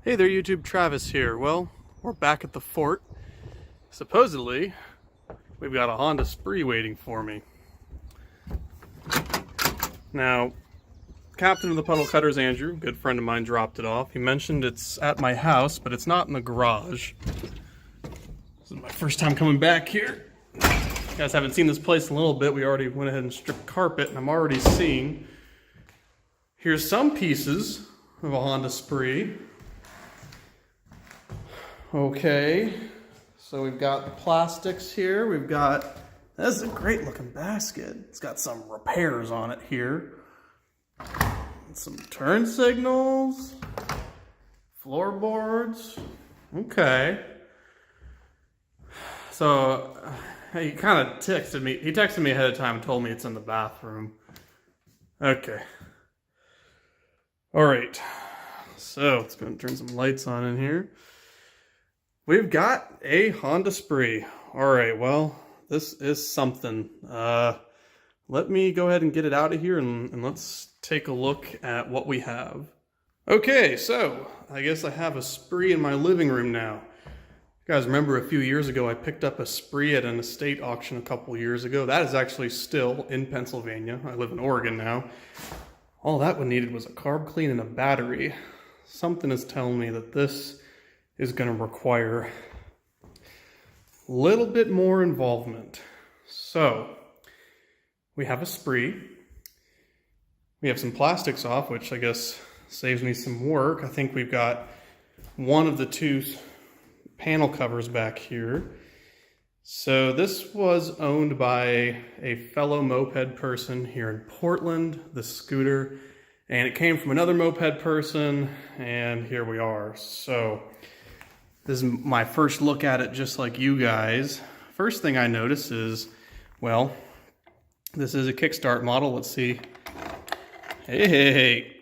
Hey there YouTube, Travis here. Well, we're back at the fort. Supposedly, we've got a Honda Spree waiting for me. Now, Captain of the Puddle Cutters, Andrew, a good friend of mine, dropped it off. He mentioned it's at my house, but it's not in the garage. This is my first time coming back here. You guys haven't seen this place in a little bit. We already went ahead and stripped carpet, and I'm already seeing here's some pieces of a Honda Spree. Okay, so we've got the plastics here. We've got, this is a great looking basket. It's got some repairs on it here. Some turn signals, floorboards. Okay. So he kind of texted me. He texted me ahead of time and told me it's in the bathroom. Okay. All right. So let's go and turn some lights on in here. We've got a Honda Spree. All right, well, this is something. Let me go ahead and get it out of here and let's take a look at what we have. Okay, so I guess I have a Spree in my living room now. You guys remember a few years ago I picked up a Spree at an estate auction a couple years ago. That is actually still in Pennsylvania. I live in Oregon now. All that one needed was a carb clean and a battery. Something is telling me that this is going to require a little bit more involvement. So, we have a Spree. We have some plastics off, which I guess saves me some work. I think we've got one of the two panel covers back here. So this was owned by a fellow moped person here in Portland, the scooter, and it came from another moped person, and here we are. So this is my first look at it, just like you guys. First thing I notice is, well, this is a kickstart model. Let's see. Hey.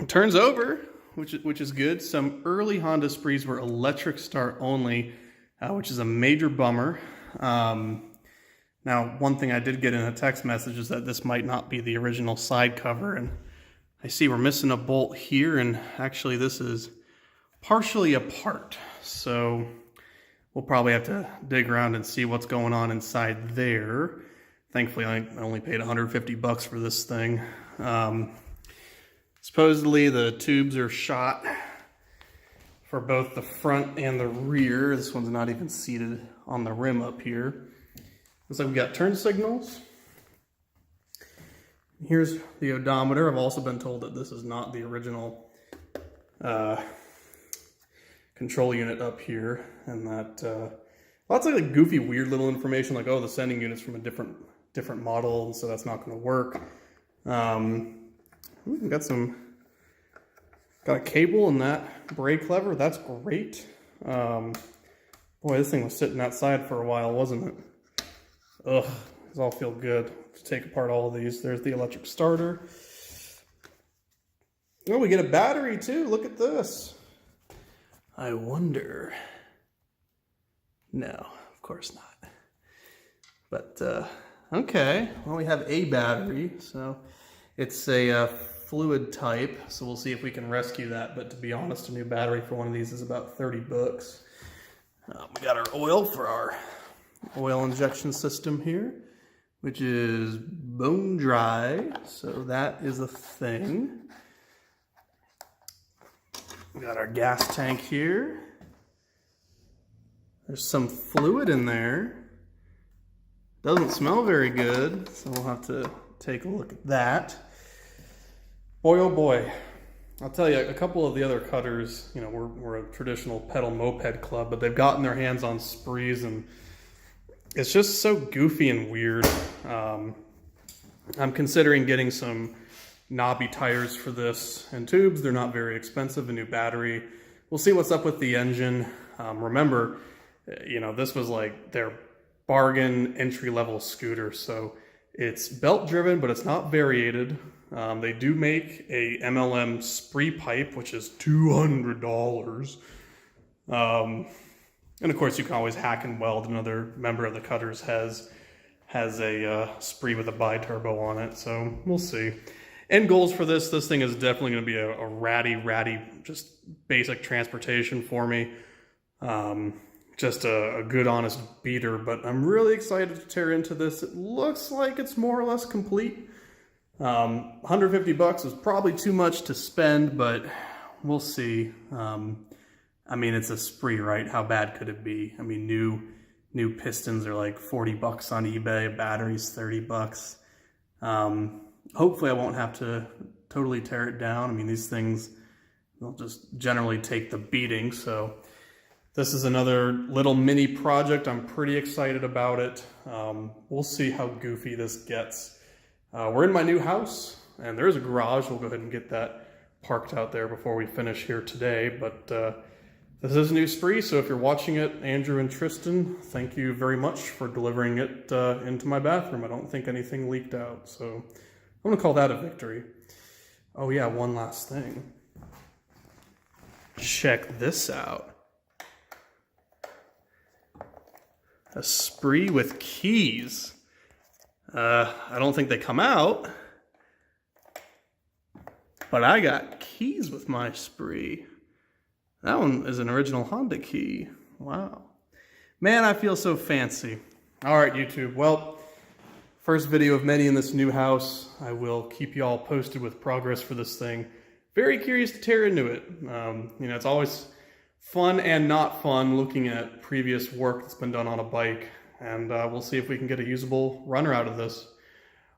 It turns over, which is good. Some early Honda Sprees were electric start only, which is a major bummer. Now, one thing I did get in a text message is that this might not be the original side cover, and I see we're missing a bolt here, and actually this is partially apart, so we'll probably have to dig around and see what's going on inside there. Thankfully, I only paid 150 bucks for this thing. Supposedly the tubes are shot for both the front and the rear. This one's not even seated on the rim up here. Looks like we got turn signals. Here's the odometer. I've also been told that this is not the original control unit up here, and that lots of like goofy, weird little information, like, oh, the sending unit's from a different model, and so that's not going to work. We've got a cable and that brake lever. That's great. Boy, this thing was sitting outside for a while, wasn't it? Ugh, these all feel good. Let's take apart all of these. There's the electric starter. Oh, we get a battery too. Look at this. I wonder. No, of course not. But, okay. Well, we have a battery, so it's a fluid type, so we'll see if we can rescue that. But to be honest, a new battery for one of these is about 30 bucks. We got our oil for our oil injection system here, which is bone dry, so that is a thing. We got our gas tank here. There's some fluid in there. Doesn't smell very good, so we'll have to take a look at that. Boy, oh boy. I'll tell you, a couple of the other cutters, you know, we're a traditional pedal moped club, but they've gotten their hands on Sprees, and it's just so goofy and weird. I'm considering getting some knobby tires for this and tubes. They're not very expensive. A new battery. We'll see what's up with the engine. Remember, you know, this was like their bargain entry-level scooter, so it's belt driven, but it's not variated. They do make a MLM Spree pipe, which is $200. And of course, you can always hack and weld. Another member of the Cutters has a Spree with a bi-turbo on it, so we'll see. end goals for this thing is definitely going to be a ratty, just basic transportation for me. Just a good, honest beater, but I'm really excited to tear into this. It looks like it's more or less complete. 150 bucks is probably too much to spend, but we'll see. I mean, it's a spree, right? How bad could it be? I mean, new pistons are like 40 bucks on eBay, batteries 30 bucks. Hopefully I won't have to totally tear it down. I mean, these things, they'll just generally take the beating, so this is another little mini project. I'm pretty excited about it. We'll see how goofy this gets. We're in my new house, and there is a garage. We'll go ahead and get that parked out there before we finish here today. But this is a new spree, so if you're watching it, Andrew and Tristan, thank you very much for delivering it into my bathroom. I don't think anything leaked out, so I'm gonna call that a victory. Oh yeah, one last thing. Check this out. A spree with keys. I don't think they come out, but I got keys with my spree. That one is an original Honda key. Wow. Man, I feel so fancy. All right, YouTube. Well, first video of many in this new house. I will keep you all posted with progress for this thing. Very curious to tear into it. You know, it's always fun and not fun looking at previous work that's been done on a bike, and we'll see if we can get a usable runner out of this.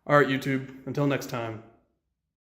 All right, YouTube, until next time.